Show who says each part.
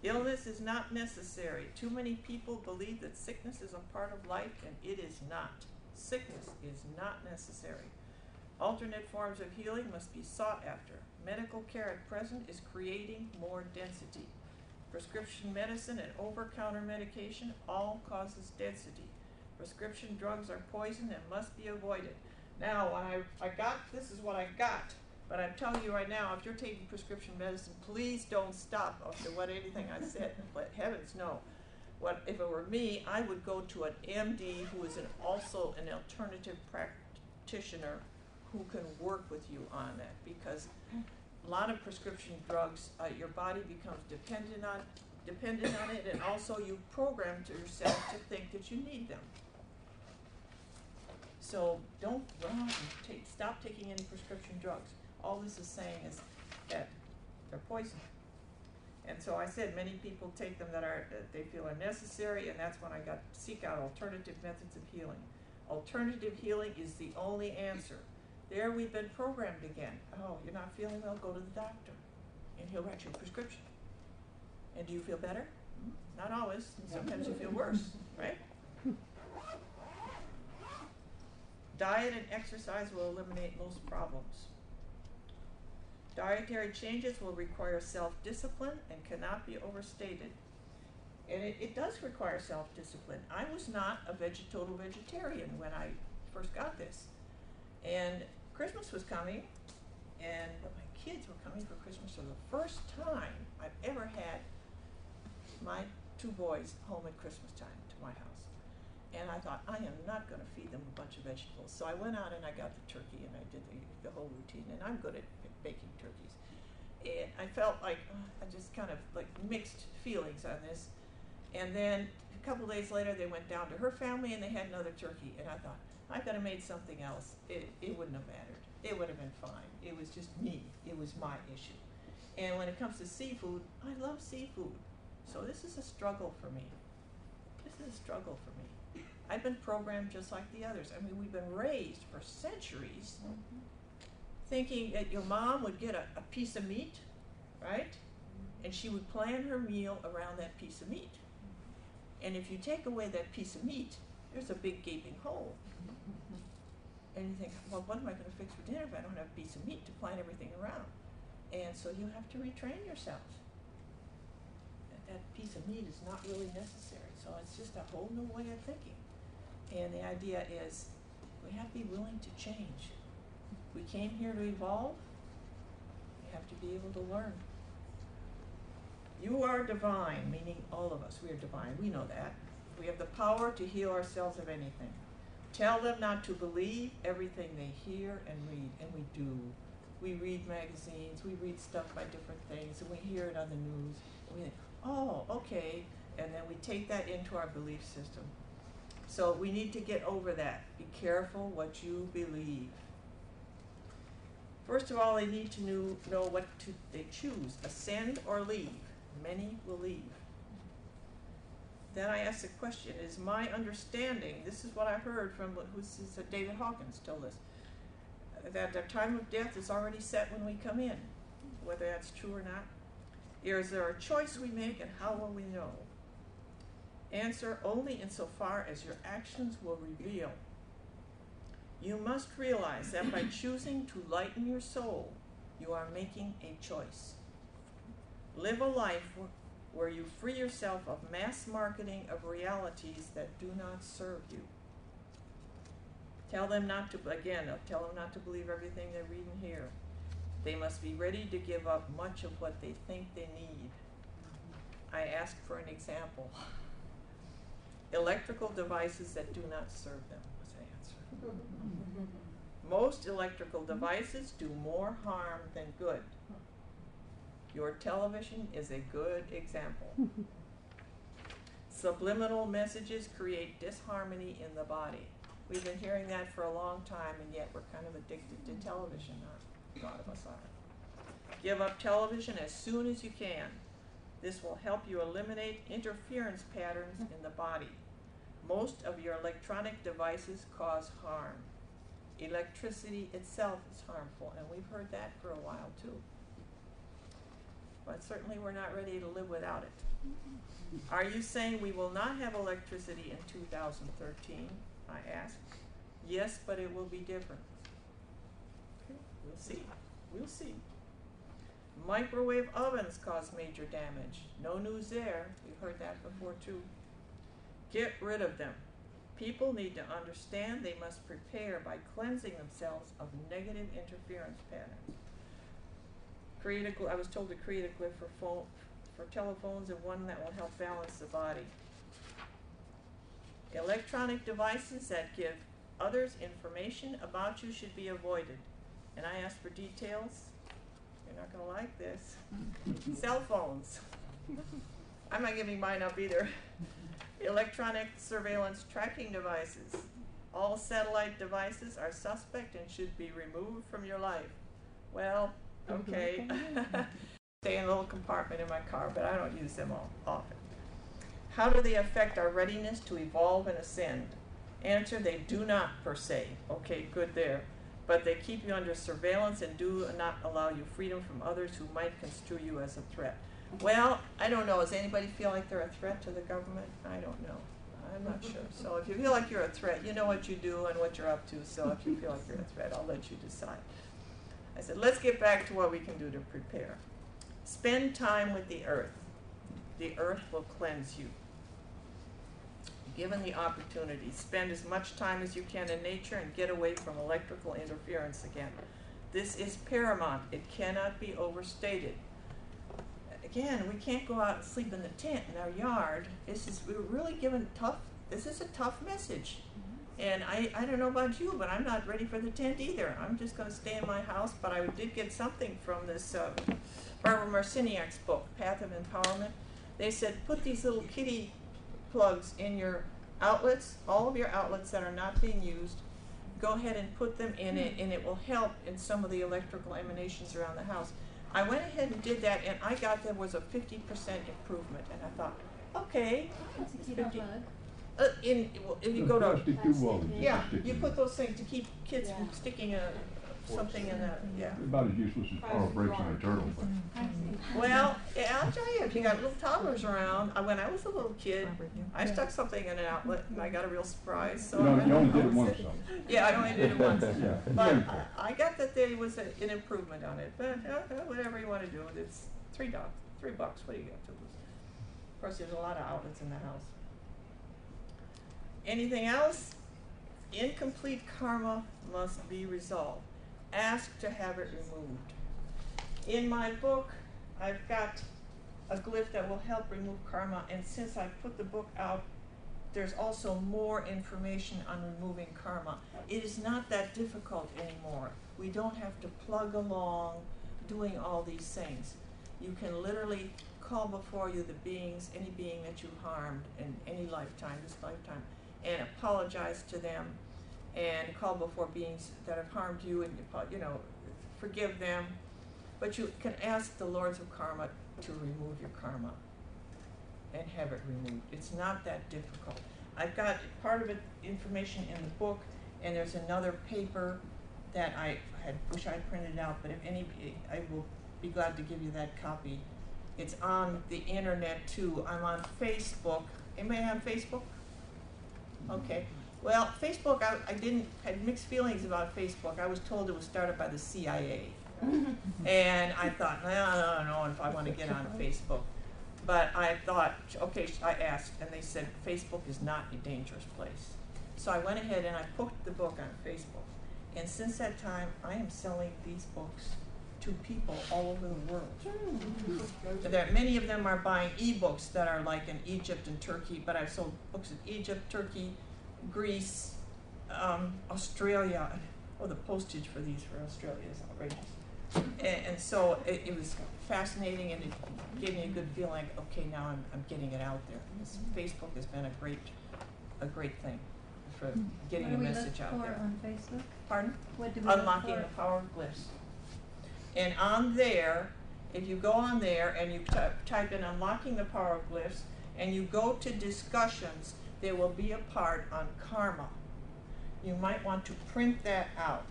Speaker 1: Illness is not necessary. Too many people believe that sickness is a part of life, and it is not. Sickness is not necessary. Alternate forms of healing must be sought after. Medical care at present is creating more density. Prescription medicine and over-counter medication all causes density. Prescription drugs are poison and must be avoided. Now, when I got, this is what I got, but I'm telling you right now, if you're taking prescription medicine, please don't stop after anything I said. But heavens, no. If it were me, I would go to an MD who is also an alternative practitioner who can work with you on that, because a lot of prescription drugs, your body becomes dependent on it, and also you program to yourself to think that you need them. So don't run out and stop taking any prescription drugs. All this is saying is that they're poison. And so I said many people take them that they feel are necessary, and that's when I got to seek out alternative methods of healing. Alternative healing is the only answer. There we've been programmed again. Oh, you're not feeling well, go to the doctor, and he'll write you a prescription. And do you feel better? Not always. Sometimes you feel worse, right? Diet and exercise will eliminate most problems. Dietary changes will require self-discipline and cannot be overstated. And it does require self-discipline. I was not a total vegetarian when I first got this. And Christmas was coming, but my kids were coming for Christmas for the first time I've ever had my two boys home at Christmas time to my house. And I thought, I am not going to feed them a bunch of vegetables. So I went out and I got the turkey, and I did the whole routine. And I'm good at baking turkeys. And I felt like I just kind of like mixed feelings on this. And then a couple days later, they went down to her family and they had another turkey. And I thought, I could have made something else. It wouldn't have mattered. It would have been fine. It was just me. It was my issue. And when it comes to seafood, I love seafood. So this is a struggle for me. This is a struggle for me. I've been programmed just like the others. I mean, we've been raised for centuries thinking that your mom would get a piece of meat, right? And she would plan her meal around that piece of meat. And if you take away that piece of meat, there's a big gaping hole. And you think, well, what am I going to fix for dinner if I don't have a piece of meat to plan everything around? And so you have to retrain yourself. That piece of meat is not really necessary. So it's just a whole new way of thinking. And the idea is we have to be willing to change. We came here to evolve. We have to be able to learn. You are divine, meaning all of us. We are divine. We know that. We have the power to heal ourselves of anything. Tell them not to believe everything they hear and read. And we do. We read magazines. We read stuff by different things. And we hear it on the news. And we think, oh, okay. And then we take that into our belief system. So we need to get over that. Be careful what you believe. First of all, they need to know what they choose, ascend or leave. Many will leave. Then I ask the question, is my understanding, this is what I heard from David Hawkins told us, that the time of death is already set when we come in, whether that's true or not. Is there a choice we make, and how will we know? Answer, only insofar as your actions will reveal. You must realize that by choosing to lighten your soul, you are making a choice. Live a life where you free yourself of mass marketing of realities that do not serve you. Tell them not to believe everything they read and hear. They must be ready to give up much of what they think they need. I ask for an example. Electrical devices that do not serve them was the answer. Most electrical devices do more harm than good. Your television is a good example. Subliminal messages create disharmony in the body. We've been hearing that for a long time, and yet we're kind of addicted to television. A lot of us are. Give up television as soon as you can. This will help you eliminate interference patterns in the body. Most of your electronic devices cause harm. Electricity itself is harmful, and we've heard that for a while too. but certainly we're not ready to live without it. Are you saying we will not have electricity in 2013? I asked. Yes, but it will be different. Okay, we'll see. We'll see. Microwave ovens cause major damage. No news there. We've heard that before too. Get rid of them. People need to understand they must prepare by cleansing themselves of negative interference patterns. I was told to create a glyph for telephones and one that will help balance the body. Electronic devices that give others information about you should be avoided. And I asked for details. You're not going to like this. Cell phones. I'm not giving mine up either. Electronic surveillance tracking devices. All satellite devices are suspect and should be removed from your life. Well, okay. Stay in a little compartment in my car, but I don't use them all often. How do they affect our readiness to evolve and ascend? Answer, they do not per se. Okay, good there. But they keep you under surveillance and do not allow you freedom from others who might construe you as a threat. Well, I don't know. Does anybody feel like they're a threat to the government? I don't know. I'm not sure. So if you feel like you're a threat, you know what you do and what you're up to. So if you feel like you're a threat, I'll let you decide. I said, let's get back to what we can do to prepare. Spend time with the earth. The earth will cleanse you. Given the opportunity, spend as much time as you can in nature and get away from electrical interference again. This is paramount. It cannot be overstated. Again, we can't go out and sleep in the tent in our yard. We're really given this is a tough message. And I don't know about you, but I'm not ready for the tent either. I'm just going to stay in my house, but I did get something from this Barbara Marciniak's book, Path of Empowerment. They said, put these little kitty plugs in your outlets, all of your outlets that are not being used. Go ahead and put them in it, and it will help in some of the electrical emanations around the house. I went ahead and did that, and I got there was a 50% improvement, and I thought, okay.
Speaker 2: That's a cute bug.
Speaker 1: If you go to, you put those things to keep kids from sticking something in that,
Speaker 3: About as useless as power brakes on a turtle.
Speaker 1: Well, I'll tell you, if you got little toddlers around, when I was a little kid, I stuck something in an outlet and I got a real surprise. So
Speaker 3: you only did it once, though.
Speaker 1: Yeah, I only did it once. But I got that there was an improvement on it. But whatever you want to do, it's $3. $3. What do you got to lose? Of course, there's a lot of outlets in the house. Anything else? Incomplete karma must be resolved. Ask to have it removed. In my book, I've got a glyph that will help remove karma, and since I put the book out, there's also more information on removing karma. It is not that difficult anymore. We don't have to plug along doing all these things. You can literally call before you the beings, any being that you harmed in any lifetime, this lifetime, and apologize to them, and call before beings that have harmed you, and forgive them. But you can ask the lords of karma to remove your karma and have it removed. It's not that difficult. I've got part of it information in the book, and there's another paper that I wish I'd printed out, but I will be glad to give you that copy. It's on the internet too. I'm on Facebook. Anybody on Facebook? Okay. Well, Facebook, I had mixed feelings about Facebook. I was told it was started by the CIA. And I thought, I don't know if I want to get on Facebook. But I thought, okay, I asked, and they said, Facebook is not a dangerous place. So I went ahead and I put the book on Facebook. And since that time, I am selling these books to people all over the world. Many of them are buying e-books that are like in Egypt and Turkey, but I've sold books in Egypt, Turkey, Greece, Australia. Oh, the postage for these for Australia is outrageous. And so it was fascinating, and it gave me a good feeling like, okay, now I'm getting it out there. This Facebook has been a great thing for getting a message out there.
Speaker 2: On Facebook?
Speaker 1: Pardon?
Speaker 2: What do we
Speaker 1: Unlocking the Power of Glyphs. And on there, if you go on there and you type in Unlocking the Power of Glyphs, and you go to discussions, there will be a part on karma. You might want to print that out.